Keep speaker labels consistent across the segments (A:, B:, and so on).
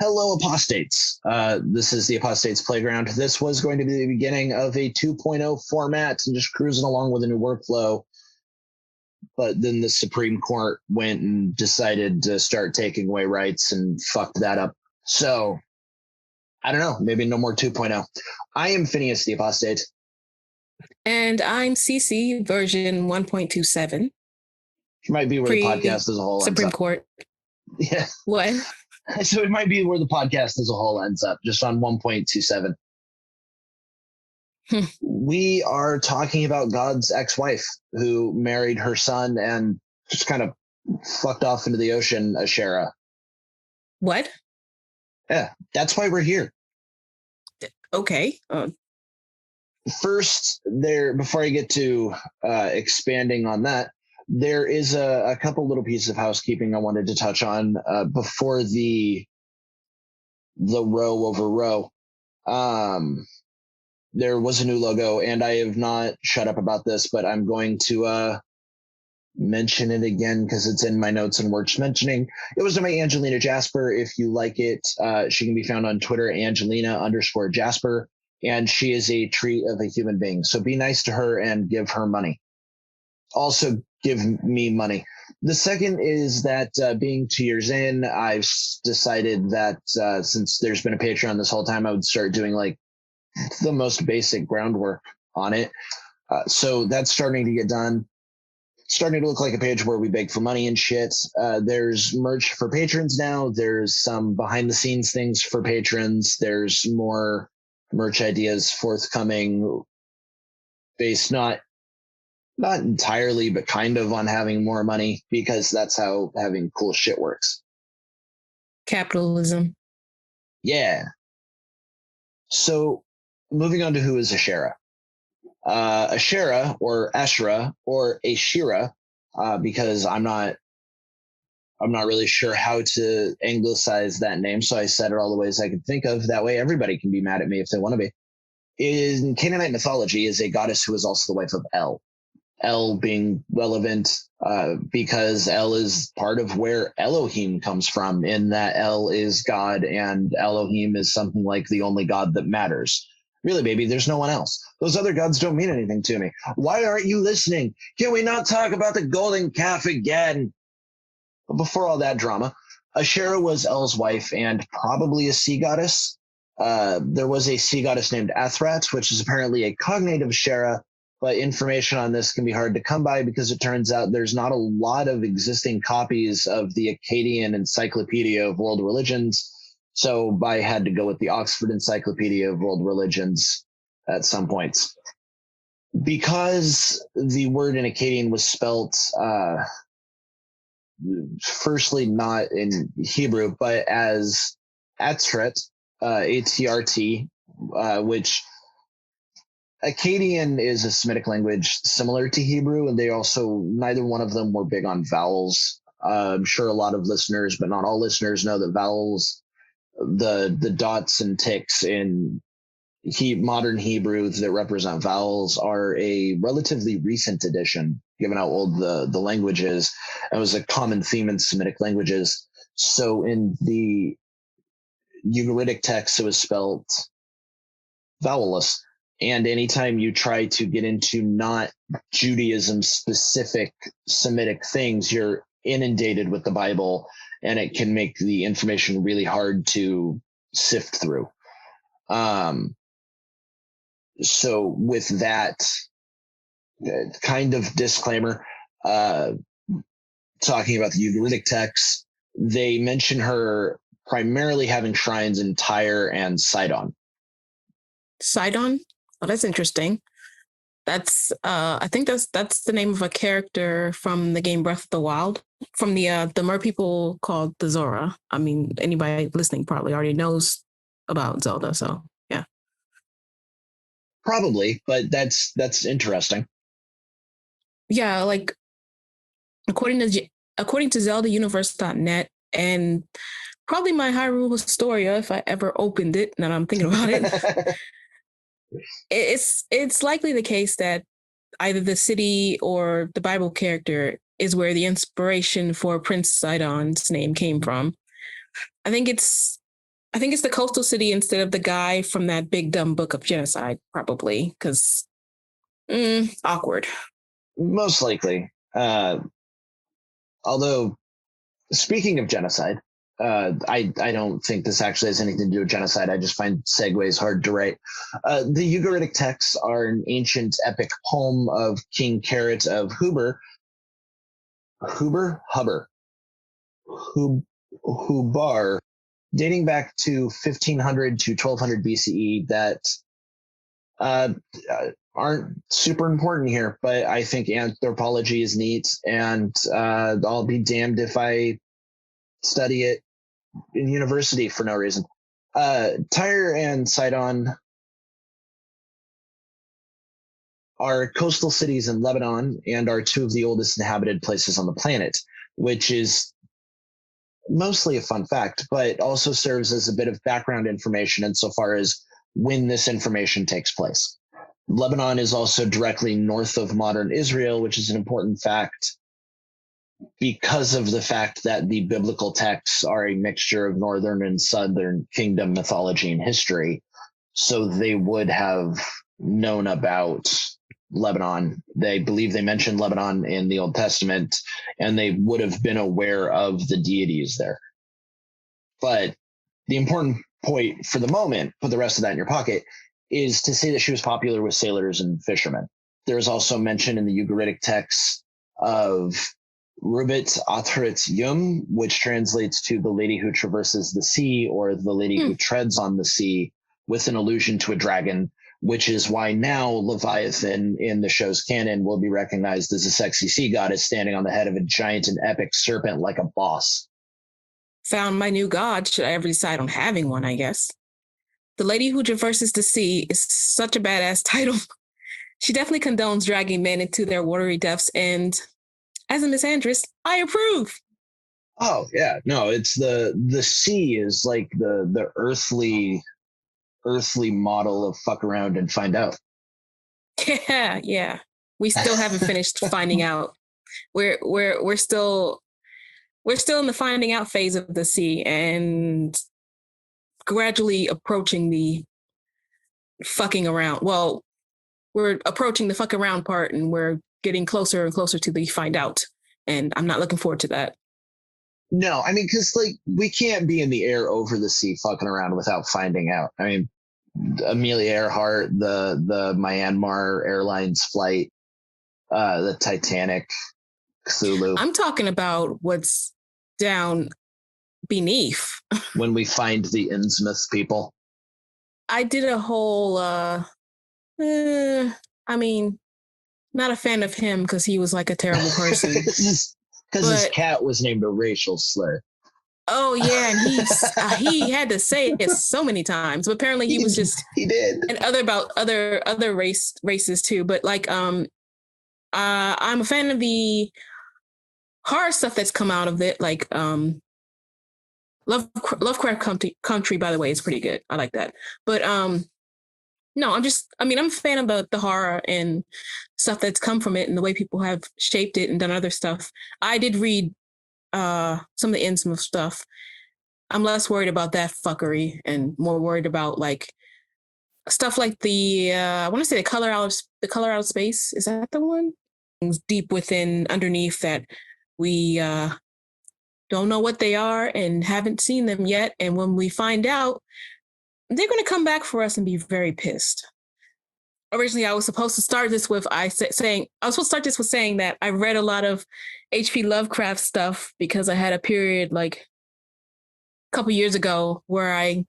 A: Hello, Apostates. This is the Apostates Playground. This was going to be the beginning of a 2.0 format and just cruising along with a new workflow. But then the Supreme Court went and decided to start taking away rights and fucked that up. So, I don't know, maybe no more 2.0. I am Phineas the Apostate.
B: And I'm CC version 1.27.
A: Might be where the podcast as a whole
B: Supreme
A: ends up.
B: Court.
A: Yeah.
B: What?
A: So it might be where the podcast as a whole ends up, just on 1.27. We are talking about God's ex-wife who married her son and just kind of fucked off into the ocean, Asherah.
B: What?
A: Yeah, that's why we're here.
B: Okay.
A: First, before I get to expanding on that, there is a couple little pieces of housekeeping I wanted to touch on before the row over row. There was a new logo, and I have not shut up about this, but I'm going to mention it again because it's in my notes and worth mentioning. It was done by Angelina Jasper. If you like it, she can be found on Twitter, Angelina_Jasper, and she is a treat of a human being. So be nice to her and give her money. Also, give me money. The second is that being 2 years in, I've decided that since there's been a Patreon this whole time, I would start doing like the most basic groundwork on it. So that's starting to get done. Starting to look like a page where we beg for money and shit. There's merch for patrons now. There's some behind the scenes things for patrons. There's more merch ideas forthcoming based not entirely, but kind of on having more money, because that's how having cool shit works.
B: Capitalism.
A: Yeah. So moving on to who is Asherah. Asherah or Asherah or Asherah, because I'm not really sure how to anglicize that name, so I said it all the ways I could think of. That way everybody can be mad at me if they want to be. In Canaanite mythology is a goddess who is also the wife of El. El being relevant because El is part of where Elohim comes from, in that El is God and Elohim is something like the only God that matters. Really, baby, there's no one else. Those other gods don't mean anything to me. Why aren't you listening? Can we not talk about the golden calf again? But before all that drama, Asherah was El's wife and probably a sea goddess. There was a sea goddess named Athrat, which is apparently a cognate of Asherah, but information on this can be hard to come by because it turns out there's not a lot of existing copies of the Akkadian Encyclopedia of World Religions. So I had to go with the Oxford Encyclopedia of World Religions at some points. Because the word in Akkadian was spelt, firstly, not in Hebrew, but as Atret, A-T-R-T, which Akkadian is a Semitic language similar to Hebrew, and neither one of them were big on vowels. I'm sure a lot of listeners, but not all listeners, know that vowels, the dots and ticks in modern Hebrew that represent vowels, are a relatively recent addition, given how old the language is. It was a common theme in Semitic languages. So in the Ugaritic text, it was spelled vowelless. And anytime you try to get into not Judaism-specific Semitic things, you're inundated with the Bible, and it can make the information really hard to sift through. So with that kind of disclaimer, talking about the Ugaritic texts, they mention her primarily having shrines in Tyre and Sidon.
B: Sidon? Oh, that's interesting. That's I think that's the name of a character from the game Breath of the Wild, from the mer people called the Zora. I mean, anybody listening probably already knows about Zelda, so yeah.
A: Probably, but that's interesting.
B: Yeah, like according to ZeldaUniverse.net, and probably my Hyrule Historia, if I ever opened it, now that I'm thinking about it. It's likely the case that either the city or the Bible character is where the inspiration for Prince Sidon's name came from. I think it's I think it's the coastal city instead of the guy from that big dumb book of genocide, probably, because awkward.
A: Most likely. Although, speaking of genocide, I don't think this actually has anything to do with genocide. I just find segues hard to write. The Ugaritic texts are an ancient epic poem of King Carrot of Huber, Hubar, dating back to 1500 to 1200 BCE that uh, aren't super important here, but I think anthropology is neat, and I'll be damned if I study it in university for no reason. Tyre and Sidon are coastal cities in Lebanon and are two of the oldest inhabited places on the planet, which is mostly a fun fact, but also serves as a bit of background information insofar as when this information takes place. Lebanon is also directly north of modern Israel, which is an important fact because of the fact that the biblical texts are a mixture of northern and southern kingdom mythology and history. So they would have known about Lebanon. They believe they mentioned Lebanon in the Old Testament, and they would have been aware of the deities there. But the important point for the moment, put the rest of that in your pocket, is to say that she was popular with sailors and fishermen. There is also mention in the Ugaritic texts of Rubit Atrit Yum, which translates to the lady who traverses the sea or the lady who treads on the sea, with an allusion to a dragon, which is why now Leviathan in the show's canon will be recognized as a sexy sea goddess standing on the head of a giant and epic serpent like a boss.
B: Found my new god, should I ever decide on having one, I guess. The lady who traverses the sea is such a badass title. She definitely condones dragging men into their watery depths, and as a misandrist, I approve.
A: Oh yeah, no, it's the sea is like the earthly model of fuck around and find out.
B: Yeah. We still haven't finished finding out. We're still in the finding out phase of the sea and gradually approaching the fucking around. Well, we're approaching the fuck around part, and we're getting closer and closer to the find out. And I'm not looking forward to that.
A: No, I mean, because like we can't be in the air over the sea fucking around without finding out. I mean, Amelia Earhart, the Myanmar Airlines flight, the Titanic, Cthulhu.
B: I'm talking about what's down beneath.
A: When we find the Innsmouth people.
B: I did a whole I mean, not a fan of him because he was like a terrible person.
A: Because his cat was named a racial slur.
B: Oh yeah, and he had to say it so many times. But apparently he was just
A: he did,
B: and other races too. But like I'm a fan of the horror stuff that's come out of it. Like Lovecraft Country, by the way, is pretty good. I like that. But no, I'm a fan of the horror and stuff that's come from it and the way people have shaped it and done other stuff. I did read some of the Innsmouth stuff. I'm less worried about that fuckery and more worried about like stuff like the I want to say the color out of space. Is that the one? Deep within underneath that we don't know what they are and haven't seen them yet. And when we find out, they're going to come back for us and be very pissed. Originally, I was supposed to start this with saying that I read a lot of H.P. Lovecraft stuff because I had a period like a couple years ago where I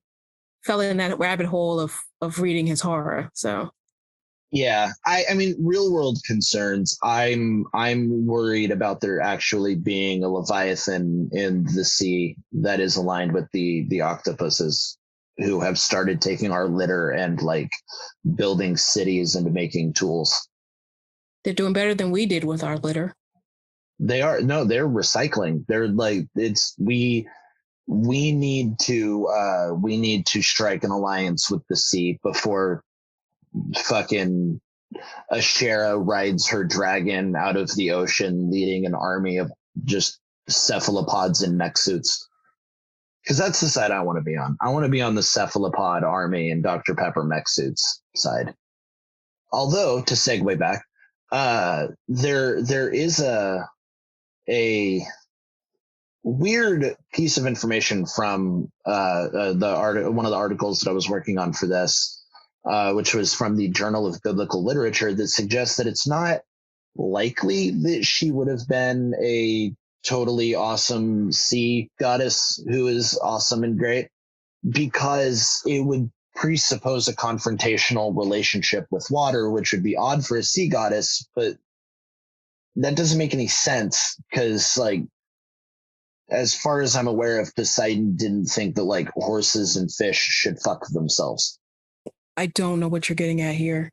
B: fell in that rabbit hole of reading his horror. So
A: yeah, I mean, real world concerns. I'm worried about there actually being a Leviathan in the sea that is aligned with the octopuses who have started taking our litter and like building cities and making tools.
B: They're doing better than we did with our litter.
A: They are. No, they're recycling. They're like, we need to strike an alliance with the sea before fucking Asherah rides her dragon out of the ocean leading an army of just cephalopods in mech suits. Because that's the side I want to be on. I want to be on the cephalopod army and Dr. Pepper mech suits side. Although, to segue back, there is a weird piece of information from one of the articles that I was working on for this, which was from the Journal of Biblical Literature, that suggests that it's not likely that she would have been a totally awesome sea goddess who is awesome and great, because it would presuppose a confrontational relationship with water, which would be odd for a sea goddess, but that doesn't make any sense because, like, as far as I'm aware of, Poseidon didn't think that like horses and fish should fuck themselves.
B: I don't know what you're getting at here.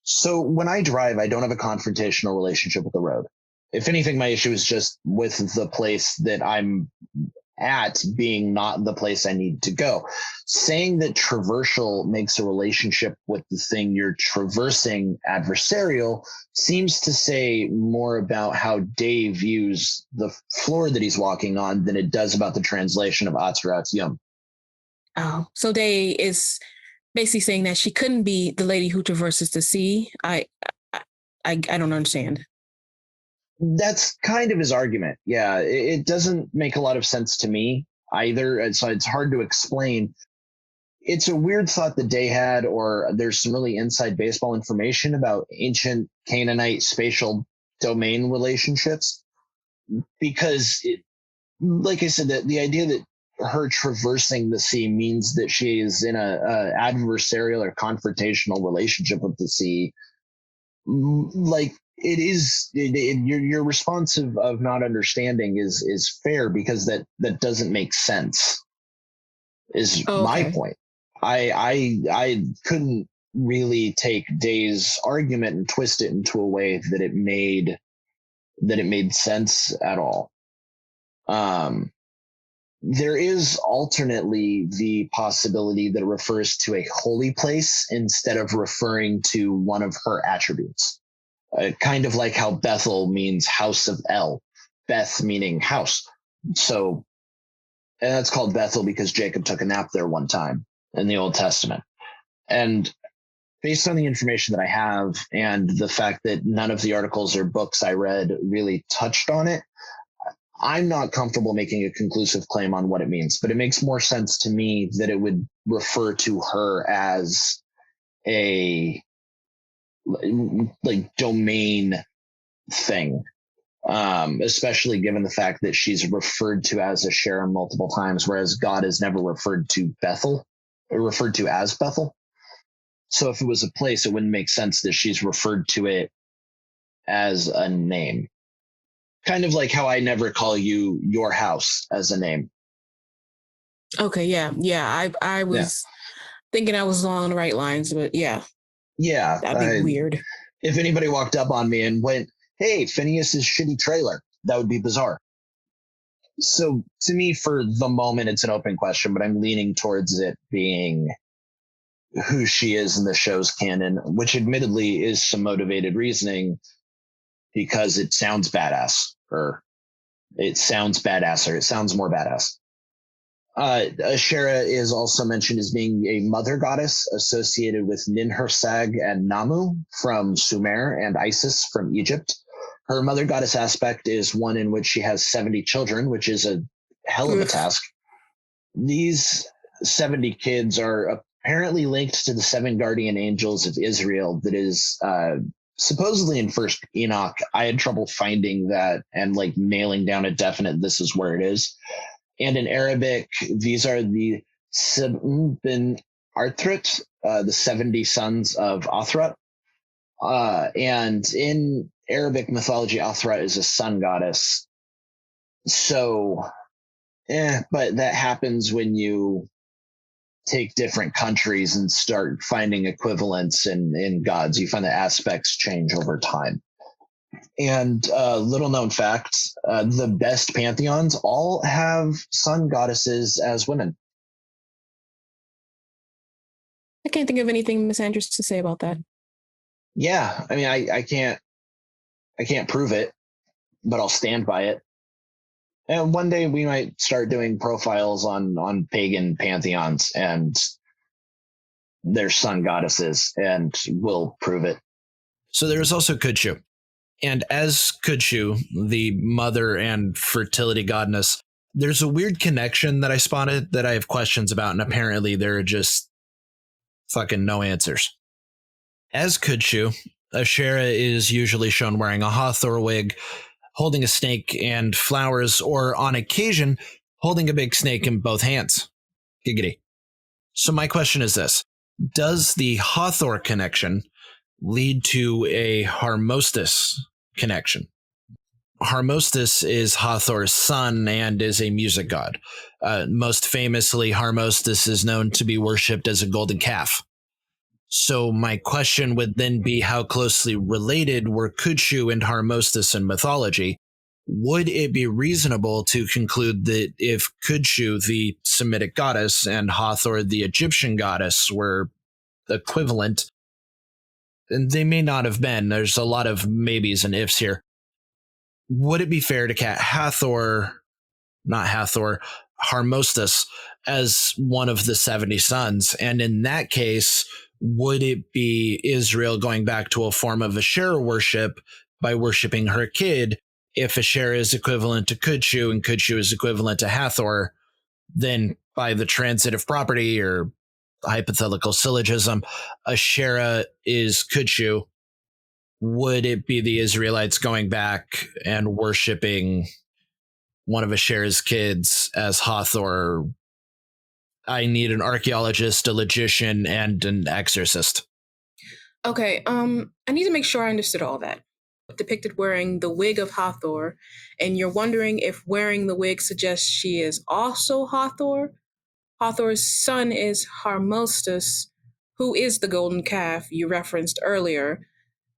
A: So when I drive, I don't have a confrontational relationship with the road. If anything, my issue is just with the place that I'm at being not the place I need to go. Saying that traversal makes a relationship with the thing you're traversing adversarial seems to say more about how Dave views the floor that he's walking on than it does about the translation of Atzerat's Yum.
B: Oh, so Dave is basically saying that she couldn't be the lady who traverses the sea. I don't understand.
A: That's kind of his argument. Yeah, it doesn't make a lot of sense to me either. So it's hard to explain. It's a weird thought that Day had, or there's some really inside baseball information about ancient Canaanite spatial domain relationships. Because, like I said, the idea that her traversing the sea means that she is in a adversarial or confrontational relationship with the sea, like it is, your response of not understanding is fair, because that doesn't make sense. Is my point. I couldn't really take Day's argument and twist it into a way that it made sense at all. There is alternately the possibility that it refers to a holy place instead of referring to one of her attributes. Kind of like how Bethel means house of El, Beth meaning house. So, and that's called Bethel because Jacob took a nap there one time in the Old Testament. And based on the information that I have and the fact that none of the articles or books I read really touched on it, I'm not comfortable making a conclusive claim on what it means, but it makes more sense to me that it would refer to her as a like domain thing, especially given the fact that she's referred to as Asherah multiple times, whereas God is never referred to as Bethel. So if it was a place, it wouldn't make sense that she's referred to it as a name. Kind of like how I never call you your house as a name.
B: Okay, yeah. I was thinking I was along the right lines, but yeah.
A: Yeah.
B: That'd be weird.
A: If anybody walked up on me and went, "Hey, Phineas's shitty trailer," that would be bizarre. So to me, for the moment, it's an open question, but I'm leaning towards it being who she is in the show's canon, which admittedly is some motivated reasoning because it sounds badass, or it sounds more badass. Asherah is also mentioned as being a mother goddess associated with Ninhursag and Namu from Sumer and Isis from Egypt. Her mother goddess aspect is one in which she has 70 children, which is a hell of a task. These 70 kids are apparently linked to the 7 guardian angels of Israel that is supposedly in First Enoch. I had trouble finding that and like nailing down a definite this is where it is. And in Arabic, these are the Sibn bin Arthrat, the 70 sons of Athrat. And in Arabic mythology, Athrat is a sun goddess. So, but that happens when you take different countries and start finding equivalents in gods. You find that aspects change over time. And little known fact, the best pantheons all have sun goddesses as women.
B: I can't think of anything misandrous to say about that.
A: Yeah, I mean, I can't prove it, but I'll stand by it. And one day we might start doing profiles on pagan pantheons and their sun goddesses, and we'll prove it.
C: So there is also Kudshu. And as Kudshu, the mother and fertility goddess, there's a weird connection that I spotted that I have questions about, and apparently there are just fucking no answers. As Kudshu, Asherah is usually shown wearing a Hathor wig, holding a snake and flowers, or on occasion, holding a big snake in both hands. Giggity. So my question is this. Does the Hathor connection lead to a Harmostus connection? Harmostus is Hathor's son and is a music god. Most famously, Harmostus is known to be worshipped as a golden calf. So my question would then be, how closely related were Kudshu and Harmostus in mythology? Would it be reasonable to conclude that if Kudshu, the Semitic goddess, and Hathor, the Egyptian goddess, were equivalent, and they may not have been, there's a lot of maybes and ifs here, would it be fair to cat Harmostus as one of the 70 sons? And in that case, would it be Israel going back to a form of Asherah worship by worshiping her kid? If Asherah is equivalent to Kudshu and Kudshu is equivalent to Hathor, then by the transitive property or hypothetical syllogism, Asherah is Kudshu. Would it be the Israelites going back and worshiping one of Asherah's kids as Hathor? I need an archaeologist, a logician, and an exorcist.
B: Okay, I need to make sure I understood all that. Depicted wearing the wig of Hathor, and you're wondering if wearing the wig suggests she is also Hathor? Hathor's son is Harmostus, who is the golden calf you referenced earlier,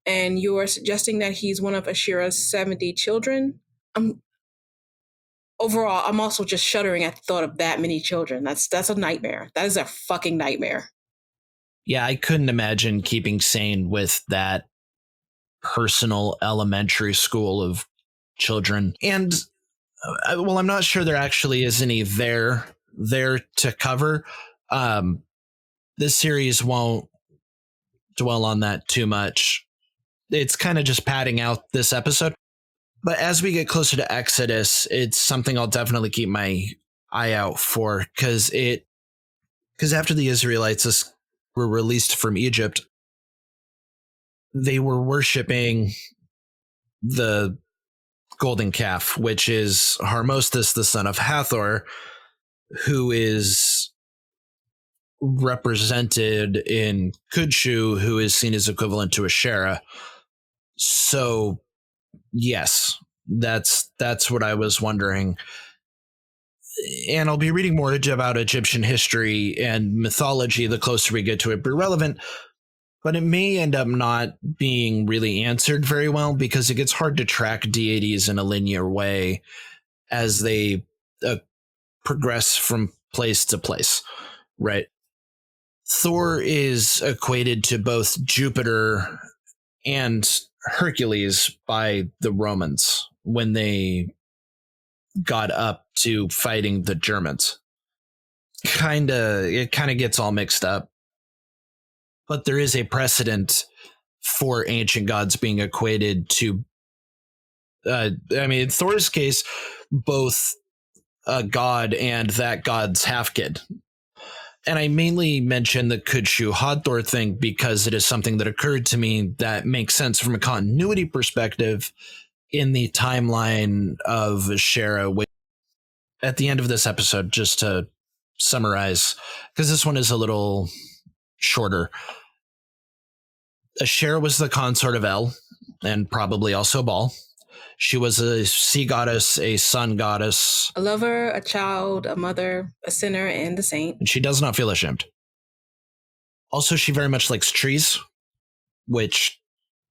B: and you are suggesting that he's one of Asherah's 70 children? Overall, I'm also just shuddering at the thought of that many children. That's a nightmare. That is a fucking nightmare.
C: Yeah, I couldn't imagine keeping sane with that personal elementary school of children. And well, I'm not sure there actually is any there to cover. This series won't dwell on that too much. It's kind of just padding out this episode. But as we get closer to Exodus, it's something I'll definitely keep my eye out for, because after the Israelites were released from Egypt, they were worshiping the golden calf, which is Harmostus, the son of Hathor, who is represented in Kudshu, who is seen as equivalent to Asherah. So, yes, that's what I was wondering. And I'll be reading more about Egyptian history and mythology the closer we get to it. Be relevant, but it may end up not being really answered very well, because it gets hard to track deities in a linear way as they progress from place to place, right? Thor is equated to both Jupiter and Hercules by the Romans when they got up to fighting the Germans. It kind of gets all mixed up. But there is a precedent for ancient gods being equated to, in Thor's case, both a god and that god's half-kid. And I mainly mention the Kudshu Hathor thing because it is something that occurred to me that makes sense from a continuity perspective in the timeline of Asherah. At the end of this episode, just to summarize, because this one is a little shorter, Asherah was the consort of El, and probably also Baal. She was a sea goddess, a sun goddess,
B: a lover, a child, a mother, a sinner, and a saint.
C: And she does not feel ashamed. Also, she very much likes trees, which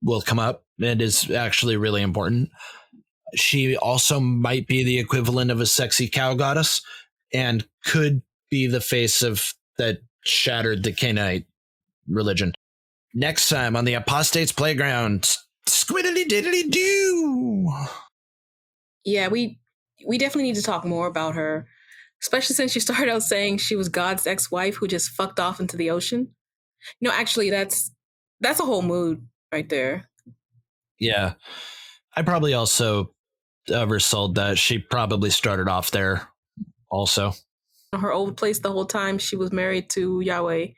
C: will come up and is actually really important. She also might be the equivalent of a sexy cow goddess and could be the face of that shattered the Canaanite religion. Next time on the Apostate's Playground, squiddly diddly doo.
B: Yeah, we we definitely need to talk more about her, especially since she started out saying she was God's ex-wife who just fucked off into the ocean. Actually, that's a whole mood right there.
C: Yeah. I probably also oversold that. She probably started off there also.
B: Her old place the whole time she was married to Yahweh,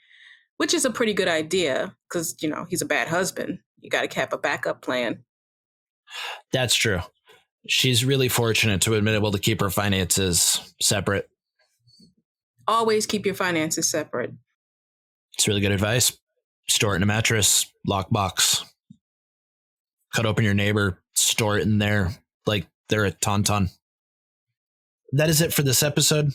B: which is a pretty good idea because, he's a bad husband. You got to have a backup plan.
C: That's true. She's really fortunate to have been able to keep her finances separate.
B: Always keep your finances separate.
C: It's really good advice. Store it in a mattress, lockbox. Cut open your neighbor, store it in there like they're a tauntaun. That is it for this episode.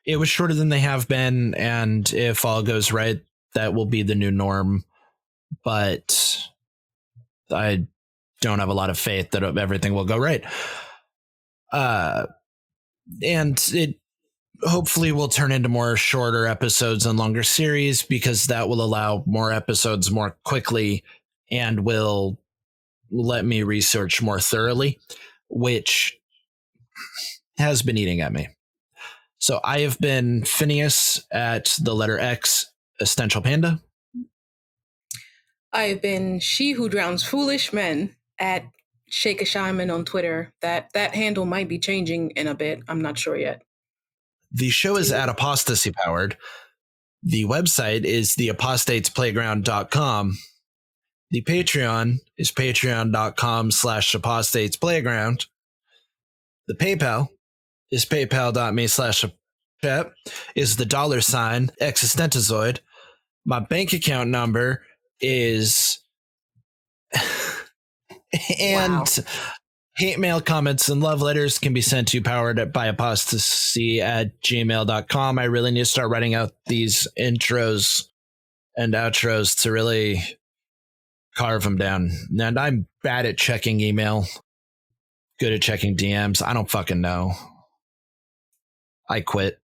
C: It was shorter than they have been, and if all goes right, that will be the new norm. But I don't have a lot of faith that everything will go right. And it hopefully will turn into more shorter episodes and longer series, because that will allow more episodes more quickly and will let me research more thoroughly, which has been eating at me. So I have been Phineas at the letter X, Essential Panda.
B: I've been She Who Drowns Foolish Men at Shake a Shaman on Twitter. That handle might be changing in a bit. I'm not sure yet.
C: The show is at Apostasy Powered. The website is theapostatesplayground.com. The Patreon is patreon.com/apostatesplayground. The PayPal is paypal.me/chat, is the $ existentizoid. My bank account number is and wow. Hate mail, comments, and love letters can be sent to powered@apostasy@gmail.com. I really need to start writing out these intros and outros to really carve them down. And I'm bad at checking email, good at checking DMs. I don't fucking know. I quit.